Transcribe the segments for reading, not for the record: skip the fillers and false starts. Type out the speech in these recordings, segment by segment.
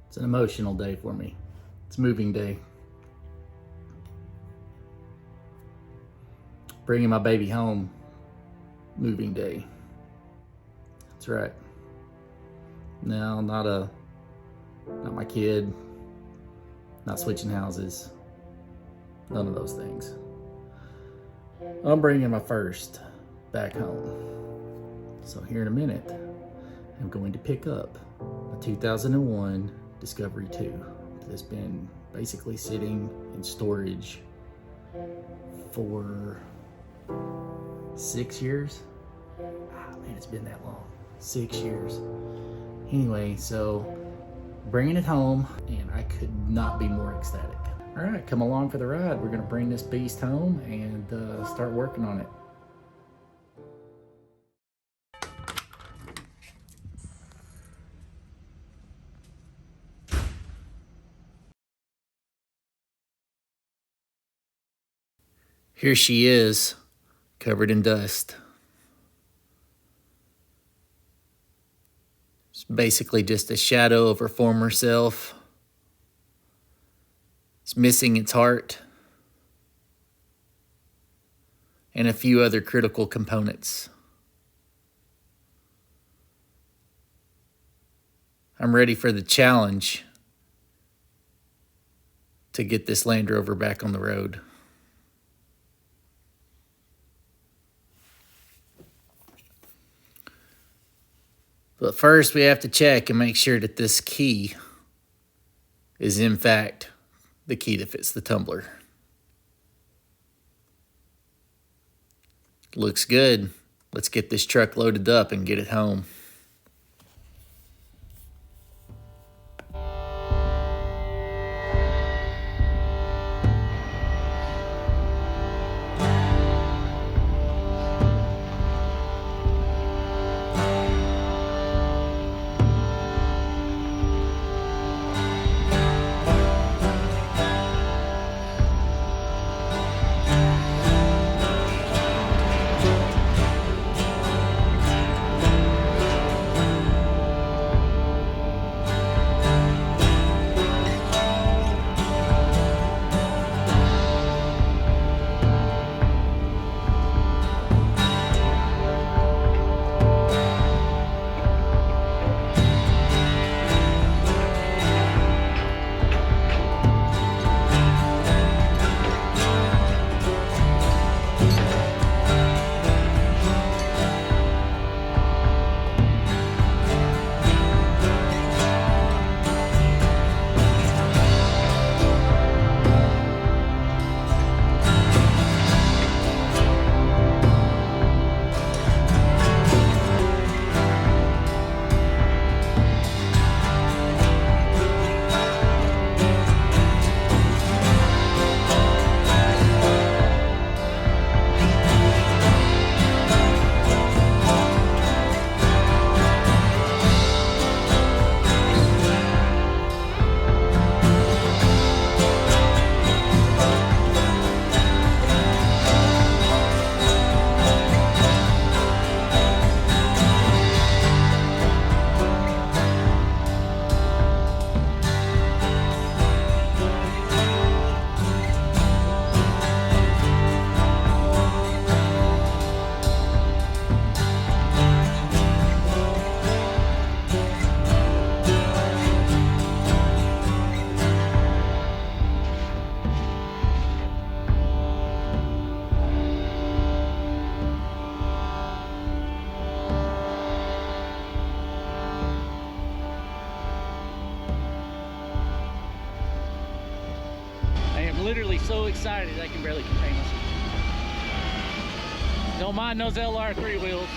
It's an emotional day for me. It's moving day. Bringing my baby home, moving day. That's right. No, not my kid, not switching houses, none of those things. I'm bringing my first back home. So here in a minute, I'm going to pick up a 2001 Discovery 2 that's been basically sitting in storage for 6 years. Man, it's been that long. 6 years. Anyway, so bringing it home, and I could not be more ecstatic. All right, come along for the ride. We're gonna bring this beast home and start working on it. Here she is, covered in dust. It's basically just a shadow of her former self. It's missing its heart and a few other critical components. I'm ready for the challenge to get this Land Rover back on the road. But first we have to check and make sure that this key is in fact the key that fits the tumbler. Looks good. Let's get this truck loaded up and get it home. Literally so excited I can barely contain myself. Don't mind those LR3 wheels.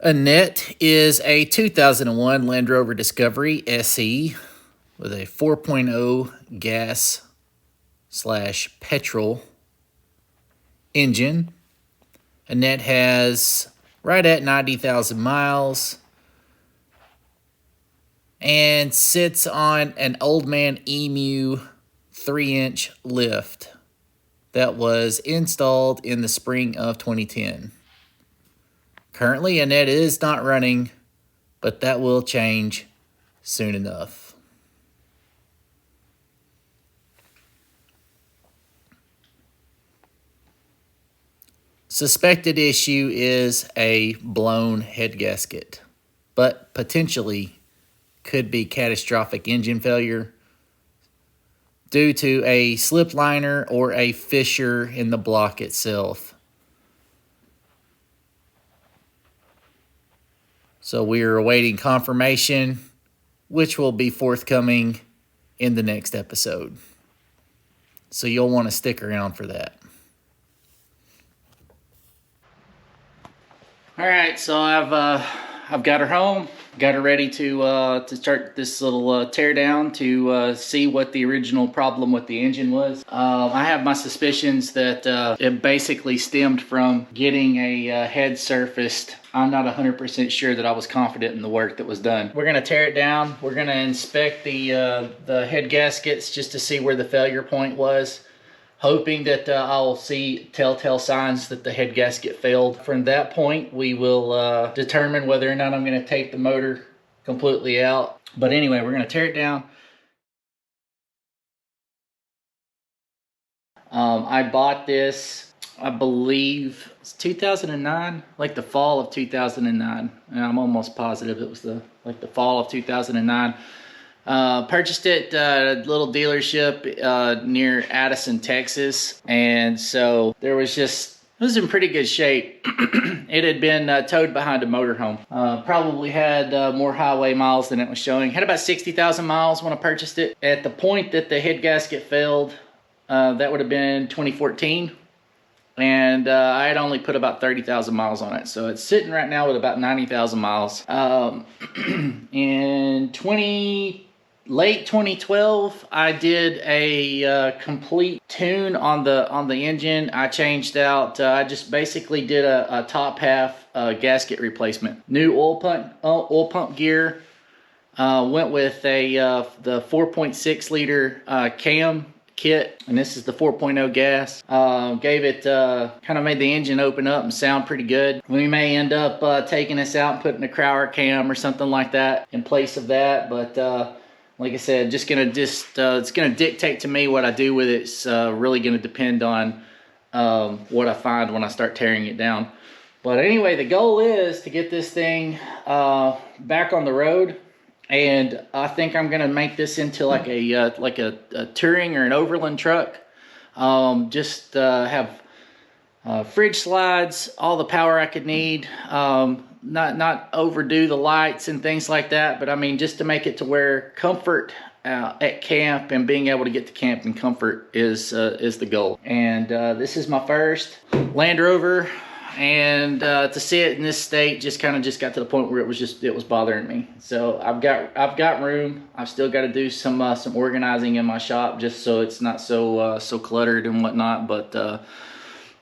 Annette is a 2001 Land Rover Discovery SE with a 4.0 gas/petrol engine. Annette has right at 90,000 miles and sits on an Old Man Emu 3-inch lift that was installed in the spring of 2010. Currently, Annette is not running, but that will change soon enough. Suspected issue is a blown head gasket, but potentially could be catastrophic engine failure due to a slip liner or a fissure in the block itself. So we are awaiting confirmation, which will be forthcoming in the next episode. So you'll want to stick around for that. All right, so I've got her home, got her ready to start this little tear down to see what the original problem with the engine was. I have my suspicions that it basically stemmed from getting a head surfaced. I'm not 100% sure that I was confident in the work that was done. We're gonna tear it down. We're gonna inspect the head gaskets just to see where the failure point was, hoping that I'll see telltale signs that the head gasket failed. From that point, we will determine whether or not I'm gonna take the motor completely out. But anyway, we're gonna tear it down. I bought this, I believe it's 2009, like the fall of 2009. And I'm almost positive it was the fall of 2009. Purchased it at a little dealership near Addison, Texas. And so it was in pretty good shape. It had been towed behind a motorhome. Probably had more highway miles than it was showing. Had about 60,000 miles when I purchased it. At the point that the head gasket failed, that would have been 2014. And I had only put about 30,000 miles on it. So it's sitting right now with about 90,000 miles. In late 2012, I did a complete tune on the engine. I changed out, I just basically did a top half gasket replacement. New oil pump gear. Went with the 4.6 liter cam kit, and this is the 4.0 gas. Gave it, kind of made the engine open up and sound pretty good. We may end up taking this out and putting a Crowder cam or something like that in place of that, but like I said, it's gonna dictate to me what I do with it. It's really gonna depend on what I find when I start tearing it down. But anyway, the goal is to get this thing back on the road. And I think I'm gonna make this into like a touring or an overland truck. Just have fridge slides, all the power I could need. Not overdo the lights and things like that, but I mean just to make it to where comfort at camp and being able to get to camp in comfort is the goal. And this is my first Land Rover. And to see it in this state just got to the point where it was bothering me. So I've got room. I've still got to do some organizing in my shop just so it's not so cluttered and whatnot. But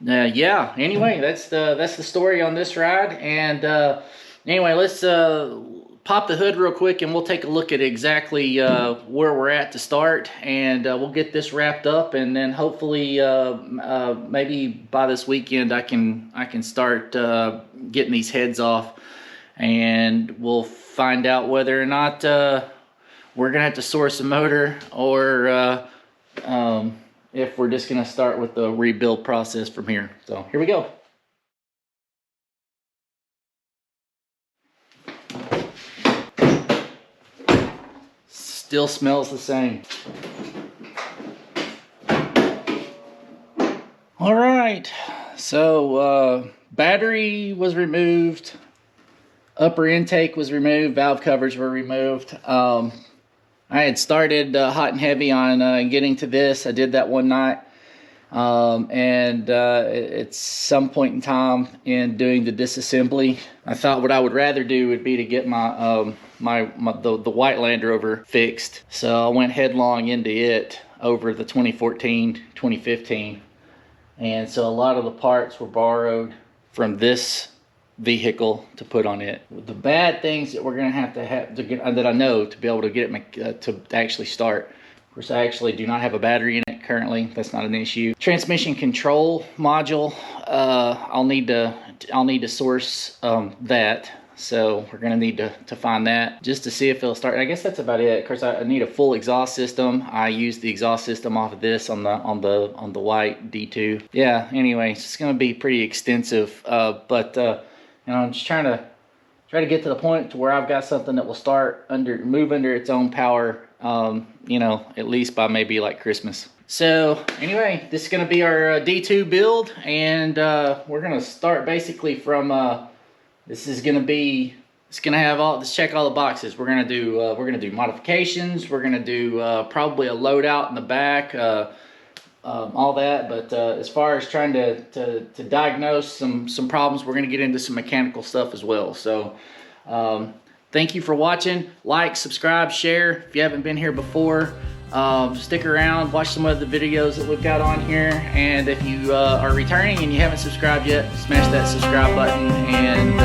yeah. Anyway, that's the story on this ride. And anyway, let's pop the hood real quick and we'll take a look at exactly where we're at to start, and we'll get this wrapped up, and then hopefully maybe by this weekend I can start getting these heads off, and we'll find out whether or not we're gonna have to source a motor, or if we're just gonna start with the rebuild process from here. So here we go. Still smells the same. All right, so battery was removed, upper intake was removed, valve covers were removed. I had started hot and heavy on getting to this. I did that one night. At some point in time in doing the disassembly, I thought what I would rather do would be to get my the white Land Rover fixed. So I went headlong into it over the 2014, 2015. And so a lot of the parts were borrowed from this vehicle to put on it. The bad things that we're gonna have to get, that I know, to be able to get it to actually start. Of course, I actually do not have a battery in it currently. That's not an issue. Transmission control module. I'll need to source that. So we're gonna need to find that just to see if it'll start. I guess that's about it. Of course, I need a full exhaust system. I use the exhaust system off of this on the white D2. Yeah. Anyway, it's gonna be pretty extensive. But you know, I'm just trying to get to the point to where I've got something that will move under its own power. You know, at least by maybe like Christmas. So anyway, this is gonna be our D2 build, and we're gonna start basically from. It's gonna have let's check all the boxes. We're gonna do modifications. We're gonna do probably a loadout in the back, all that. But as far as trying to diagnose some problems, we're gonna get into some mechanical stuff as well. So thank you for watching. Like, subscribe, share if you haven't been here before. Stick around, watch some of the videos that we've got on here, and if you are returning and you haven't subscribed yet, smash that subscribe button, and